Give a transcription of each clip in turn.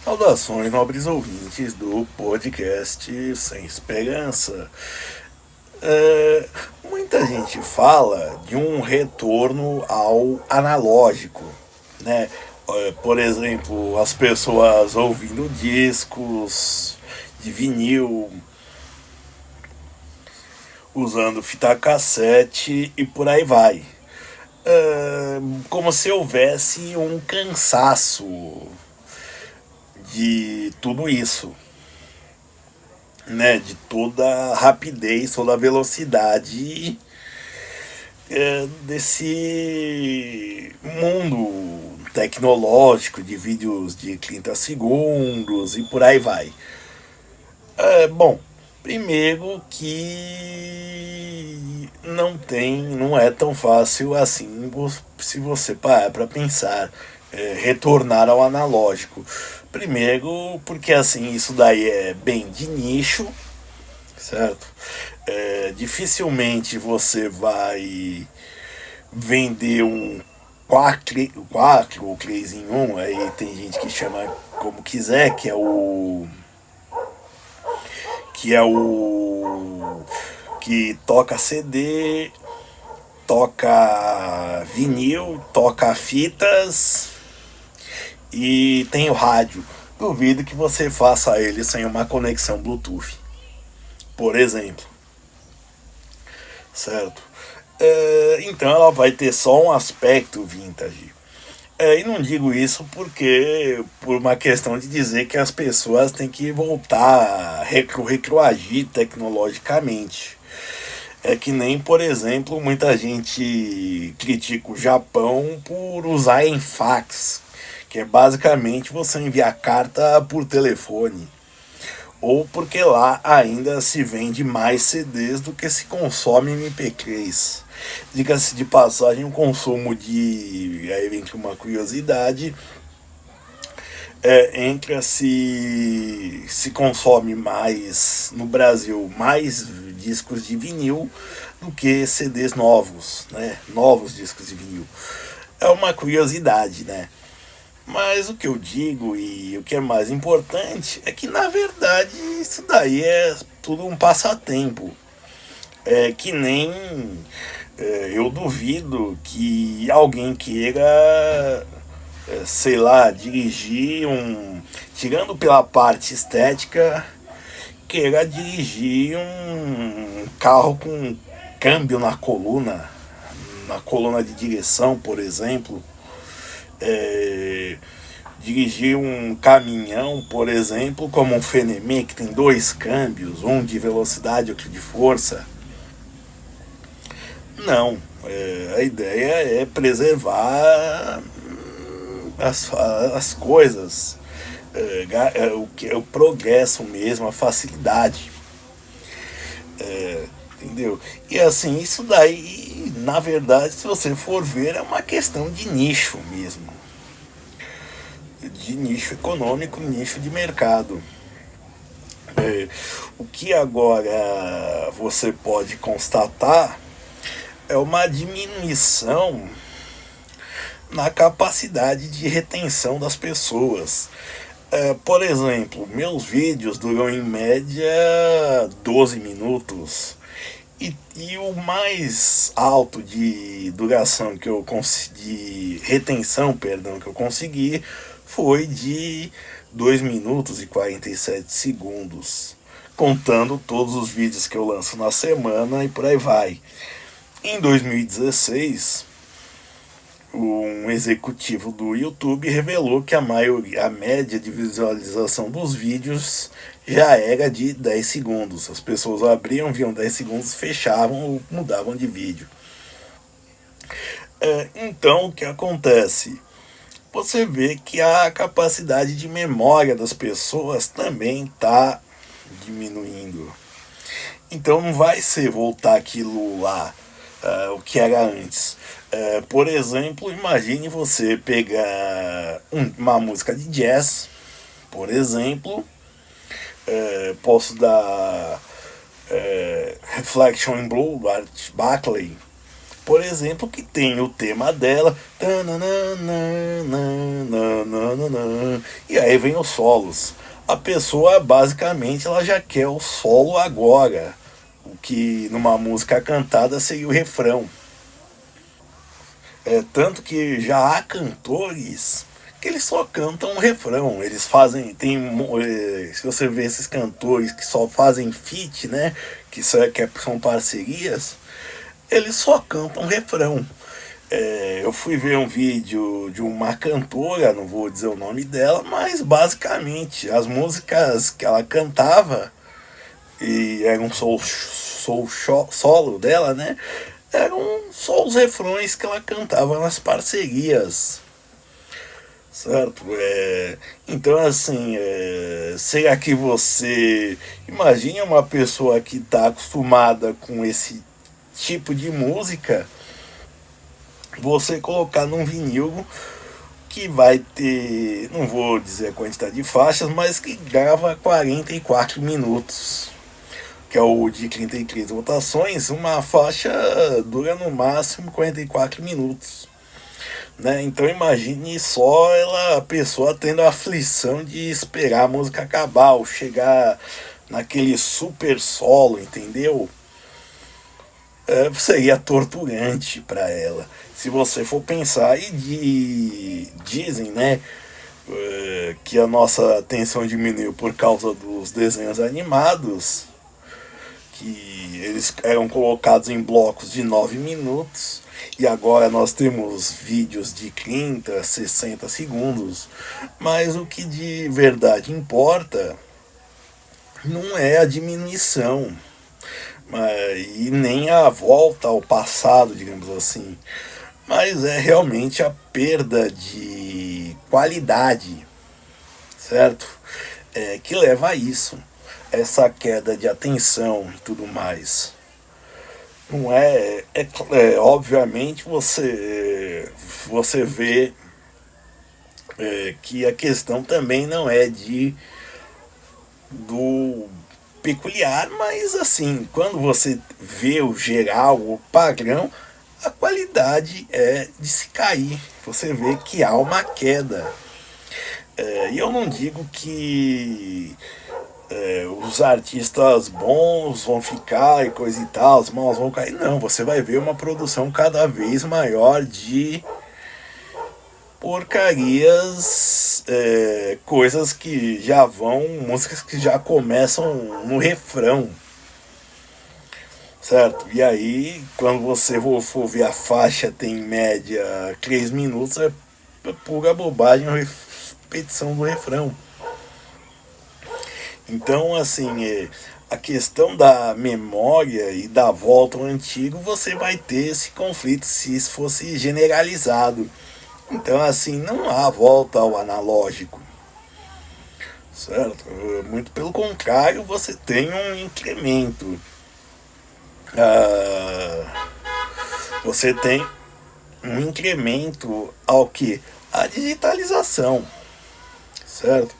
Saudações, nobres ouvintes do podcast Sem Esperança. Muita gente fala de um retorno ao analógico, né? Por exemplo, as pessoas ouvindo discos de vinil, usando fita cassete e por aí vai. Como se houvesse um cansaço de tudo isso, né, de toda a rapidez, toda a velocidade desse mundo tecnológico de vídeos de 30 segundos e por aí vai. Bom, primeiro que não é tão fácil assim se você parar para pensar, retornar ao analógico. Primeiro porque assim isso daí é bem de nicho, certo? Dificilmente você vai vender um 4 ou 3 em um, aí tem gente que chama como quiser, que é o que toca CD, toca vinil, toca fitas e tem o rádio. Duvido que você faça ele sem uma conexão Bluetooth, por exemplo, certo? Então ela vai ter só um aspecto vintage. E não digo isso porque por uma questão de dizer que as pessoas têm que voltar a retroagir tecnologicamente. É que nem, por exemplo, muita gente critica o Japão por usar em fax, que é basicamente você enviar carta por telefone. Ou porque lá ainda se vende mais CDs do que se consome MP3. Diga-se de passagem, o consumo de. Aí vem aqui uma curiosidade. Entre se consome mais no Brasil mais discos de vinil do que CDs novos, né? Novos discos de vinil. É uma curiosidade, né? Mas o que eu digo e o que é mais importante é que na verdade isso daí é tudo um passatempo. É que nem eu duvido que alguém queira, sei lá, dirigir um. Tirando pela parte estética, queira dirigir um carro com câmbio na coluna de direção, por exemplo. É, dirigir um caminhão, por exemplo, como um Fenemê, que tem dois câmbios, um de velocidade e outro de força. Não. A ideia é preservar as coisas, o que é o progresso mesmo, a facilidade. Entendeu? E assim, isso daí, na verdade, se você for ver, é uma questão de nicho mesmo. De nicho econômico, nicho de mercado. O que agora você pode constatar é uma diminuição na capacidade de retenção das pessoas. Por exemplo, meus vídeos duram em média 12 minutos. E o mais alto de duração que eu consegui, retenção, perdão, que eu consegui foi de 2 minutos e 47 segundos, contando todos os vídeos que eu lanço na semana e por aí vai. Em 2016, um executivo do YouTube revelou que a média de visualização dos vídeos já era de 10 segundos. As pessoas abriam, viam 10 segundos, fechavam ou mudavam de vídeo. Então, o que acontece? Você vê que a capacidade de memória das pessoas também está diminuindo. Então não vai ser voltar aquilo lá, o que era antes. Por exemplo, imagine você pegar uma música de jazz, por exemplo, posso dar Reflection in Blue, Art Buckley, Por exemplo, que tem o tema dela, e aí vem os solos. A pessoa basicamente ela já quer o solo agora, o que numa música cantada seria o refrão. Tanto que já há cantores que eles só cantam o refrão. Eles fazem. Se você vê esses cantores que só fazem feat, né? Que são parcerias, eles só cantam refrão. Eu fui ver um vídeo de uma cantora, não vou dizer o nome dela, mas basicamente as músicas que ela cantava, e era um solo dela, né? Eram só os refrões que ela cantava nas parcerias, certo? Então, assim, será que você imagina uma pessoa que está acostumada com esse tipo de música, você colocar num vinil que vai ter, não vou dizer a quantidade de faixas, mas que grava 44 minutos, que é o de 33 rotações, uma faixa dura no máximo 44 minutos. Né? Então imagine só a pessoa tendo a aflição de esperar a música acabar ou chegar naquele super solo, entendeu? Seria torturante para ela. Se você for pensar, dizem, né, que a nossa atenção diminuiu por causa dos desenhos animados, que eles eram colocados em blocos de 9 minutos, e agora nós temos vídeos de 30, 60 segundos, mas o que de verdade importa não é a diminuição, e nem a volta ao passado, digamos assim, mas é realmente a perda de qualidade, certo? Que leva a isso, essa queda de atenção e tudo mais. Não obviamente você vê que a questão também não é do peculiar, mas assim, quando você vê o geral, o padrão, a qualidade é de se cair. Você vê que há uma queda. E eu não digo que os artistas bons vão ficar e coisa e tal, os maus vão cair. Não, você vai ver uma produção cada vez maior de porcarias, coisas que já vão, músicas que já começam no refrão, certo? E aí, quando você for ver a faixa, tem em média 3 minutos, é pura bobagem, repetição do refrão. Então, assim, a questão da memória e da volta ao antigo, você vai ter esse conflito se isso fosse generalizado. Então, assim, não há volta ao analógico, certo? Muito pelo contrário, você tem um incremento. Você tem um incremento ao que? A digitalização, certo?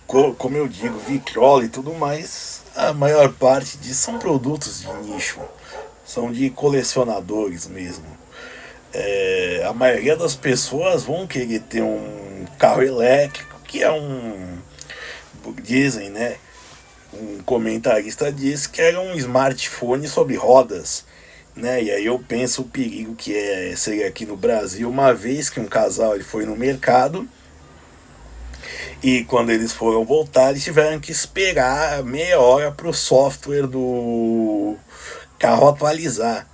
Como eu digo, vitrola e tudo mais, a maior parte disso são produtos de nicho, são de colecionadores mesmo. A maioria das pessoas vão querer ter um carro elétrico, que é dizem, né? Um comentarista disse que era um smartphone sobre rodas, né? E aí eu penso o perigo que seria aqui no Brasil, uma vez que um casal ele foi no mercado e quando eles foram voltar, eles tiveram que esperar meia hora para o software do carro atualizar.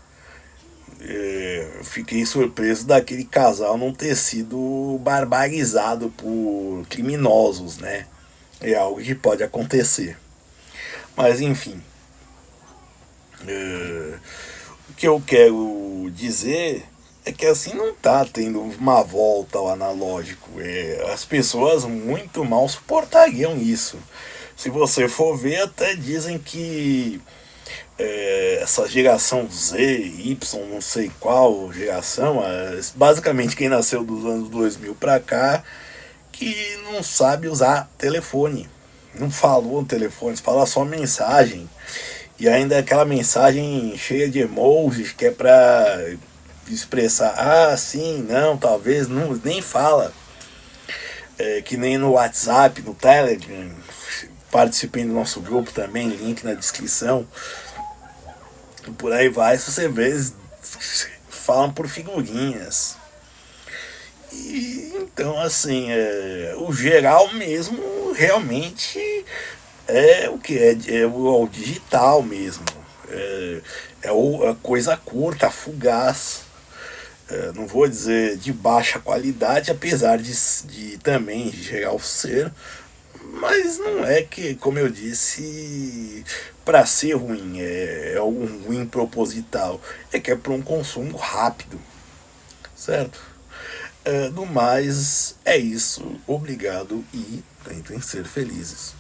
Fiquei surpreso daquele casal não ter sido barbarizado por criminosos, né? É algo que pode acontecer. Mas enfim, o que eu quero dizer é que assim não tá tendo uma volta ao analógico. As pessoas muito mal suportariam isso. Se você for ver, até dizem que essa geração Z, Y, não sei qual geração, basicamente quem nasceu dos anos 2000 pra cá, que não sabe usar telefone. Não falou no telefone, fala só mensagem. E ainda aquela mensagem cheia de emojis que é pra expressar, ah, sim, não, talvez, não, nem fala. Que nem no WhatsApp, no Telegram, participem do nosso grupo também, link na descrição. E por aí vai, se você vê, falam por figurinhas. E então, assim, o geral mesmo realmente é o que? É o digital mesmo. A coisa curta, fugaz. Não vou dizer de baixa qualidade, apesar de também geral ser, mas não é que, como eu disse, para ser ruim, é um ruim proposital, é que é para um consumo rápido, certo? No mais, é isso. Obrigado e tentem ser felizes.